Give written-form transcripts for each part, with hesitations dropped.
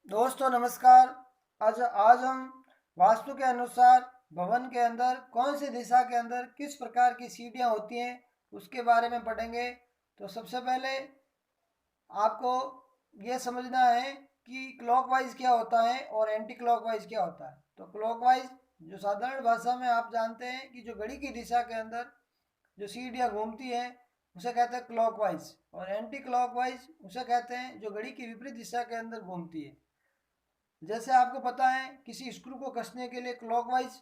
दोस्तों नमस्कार। आज आज हम वास्तु के अनुसार भवन के अंदर कौन सी दिशा के अंदर किस प्रकार की सीढ़ियाँ होती हैं उसके बारे में पढ़ेंगे। तो सबसे पहले आपको ये समझना है कि क्लॉकवाइज क्या होता है और एंटी क्लॉकवाइज क्या होता है। तो क्लॉकवाइज जो साधारण भाषा में आप जानते हैं कि जो घड़ी की दिशा के अंदर जो सीढ़ियाँ घूमती हैं उसे कहते हैं क्लॉकवाइज, और एंटी क्लॉकवाइज उसे कहते हैं जो घड़ी की विपरीत दिशा के अंदर घूमती है। जैसे आपको पता है किसी स्क्रू को कसने के लिए क्लॉकवाइज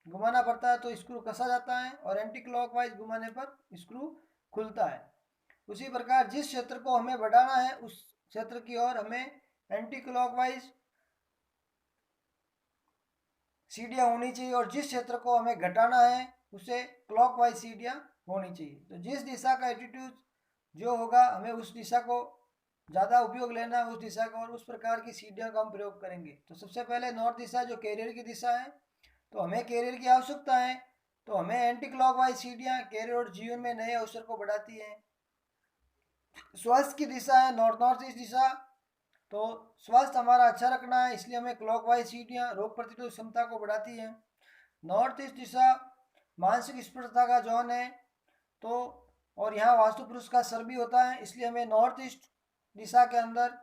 घुमाना पड़ता है तो स्क्रू कसा जाता है, और एंटी क्लॉकवाइज घुमाने पर स्क्रू खुलता है। उसी प्रकार जिस क्षेत्र को हमें बढ़ाना है उस क्षेत्र की ओर हमें एंटी क्लॉकवाइज सीढ़ियाँ होनी चाहिए, और जिस क्षेत्र को हमें घटाना है उसे क्लॉकवाइज सीढ़ियाँ होनी चाहिए। तो जिस दिशा का एटीट्यूड जो होगा हमें उस दिशा को ज़्यादा उपयोग लेना है, उस दिशा का, और उस प्रकार की सीढ़ियों का हम प्रयोग करेंगे। तो सबसे पहले नॉर्थ दिशा जो कैरियर की दिशा है, तो हमें कैरियर की आवश्यकता है, तो हमें एंटी क्लॉकवाइज सीढ़ियाँ कैरियर और जीवन में नए अवसर को बढ़ाती हैं। स्वास्थ्य की दिशा है नॉर्थ नॉर्थ ईस्ट दिशा, तो स्वास्थ्य हमारा अच्छा रखना है इसलिए हमें क्लॉकवाइज सीढ़ियाँ रोग प्रतिरोधक क्षमता को बढ़ाती हैं। नॉर्थ ईस्ट दिशा मानसिक स्पर्धता का जोन है, तो और यहाँ वास्तु पुरुष का सर भी होता है इसलिए हमें नॉर्थ ईस्ट दिशा के अंदर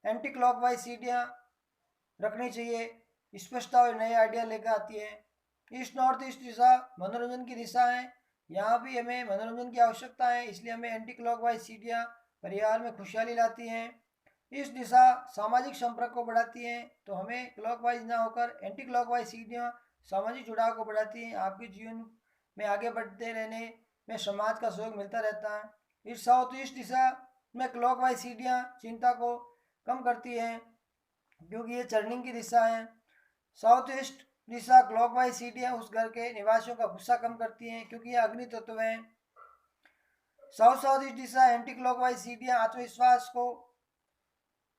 एंटी क्लॉकवाइज सीढ़ियाँ रखनी चाहिए। स्पष्टता और नए आइडिया लेकर आती है। ईस्ट नॉर्थ ईस्ट दिशा मनोरंजन की दिशा है, यहाँ भी हमें मनोरंजन की आवश्यकता है इसलिए हमें एंटी क्लॉकवाइज सीढ़ियाँ परिवार में खुशहाली लाती हैं। इस दिशा सामाजिक संपर्क को बढ़ाती हैं, तो हमें क्लॉकवाइज ना होकर एंटी क्लॉकवाइज सीढ़ियाँ सामाजिक जुड़ाव को बढ़ाती हैं। आपके जीवन में आगे बढ़ते रहने में समाज का सहयोग मिलता रहता है। इस साउथ ईस्ट दिशा में क्लॉकवाइज सीढ़ियाँ चिंता को कम करती हैं क्योंकि ये चर्निंग की दिशा है। साउथ ईस्ट दिशा क्लॉकवाइज सीढ़ियाँ उस घर के निवासियों का गुस्सा कम करती हैं क्योंकि ये अग्नि तत्व है। साउथ साउथ ईस्ट दिशा एंटी क्लॉकवाइज सीढ़ियाँ आत्मविश्वास को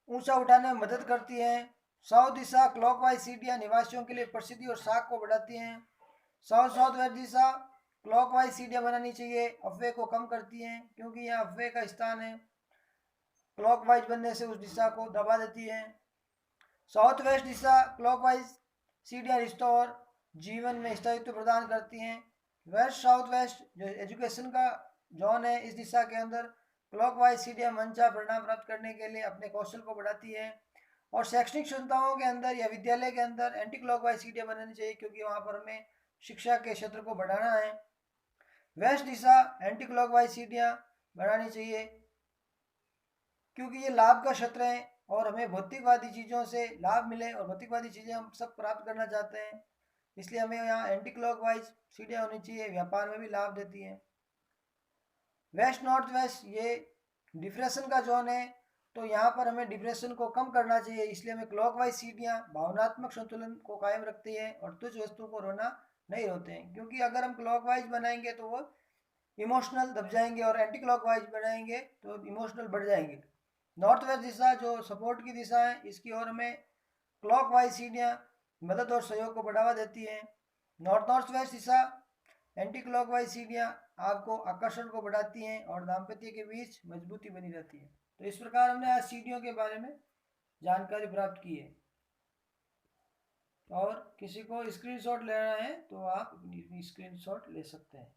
ऊंचा उठाने में मदद करती हैं। साउथ दिशा क्लॉकवाइज सीढ़ियाँ निवासियों के लिए प्रसिद्धि और साख को बढ़ाती हैं। साउथ साउथ वेस्ट दिशा क्लॉकवाइज सीढ़ियाँ बनानी चाहिए, अफवाह को कम करती हैं क्योंकि यह अफवाह का स्थान है। क्लॉकवाइज बनने से उस दिशा को दबा देती है। साउथ वेस्ट दिशा क्लॉकवाइज सीढ़ियाँ रिश्तों और जीवन में स्थायित्व प्रदान करती हैं। वेस्ट साउथ वेस्ट जो एजुकेशन का जोन है, इस दिशा के अंदर क्लॉकवाइज सीढ़ियाँ मंचा परिणाम प्राप्त करने के लिए अपने कौशल को बढ़ाती है। और शैक्षणिक संस्थाओं के अंदर या विद्यालय के अंदर एंटी क्लॉकवाइज सीढ़ियाँ बनानी चाहिए क्योंकि वहाँ पर हमें शिक्षा के क्षेत्र को बढ़ाना है। वेस्ट दिशा एंटी क्लॉकवाइज सीढ़ियाँ बढ़ानी चाहिए क्योंकि ये लाभ का क्षेत्र है और हमें भौतिकवादी चीज़ों से लाभ मिले, और भौतिकवादी चीज़ें हम सब प्राप्त करना चाहते हैं इसलिए हमें यहाँ एंटी क्लॉकवाइज सीढ़ियाँ होनी चाहिए। व्यापार में भी लाभ देती हैं। वेस्ट नॉर्थ वेस्ट ये डिप्रेशन का जोन है, तो यहाँ पर हमें डिप्रेशन को कम करना चाहिए इसलिए हमें क्लॉकवाइज सीढ़ियाँ भावनात्मक संतुलन को कायम रखती है और तुच्छ वस्तु को रोना नहीं रोते हैं, क्योंकि अगर हम क्लॉकवाइज बनाएंगे तो वो इमोशनल दब जाएंगे और एंटी क्लॉकवाइज बनाएंगे तो इमोशनल बढ़ जाएंगे। नॉर्थ वेस्ट दिशा जो सपोर्ट की दिशा है इसकी ओर हमें क्लॉकवाइज सीढ़ियाँ मदद और सहयोग को बढ़ावा देती हैं। नॉर्थ नॉर्थ वेस्ट दिशा एंटी क्लॉकवाइज सीढ़ियाँ आपको आकर्षण को बढ़ाती हैं और दाम्पत्य के बीच मजबूती बनी रहती है। तो इस प्रकार हमने आज सीढ़ियों के बारे में जानकारी प्राप्त की है, और किसी को स्क्रीनशॉट लेना है तो आप स्क्रीनशॉट ले सकते हैं।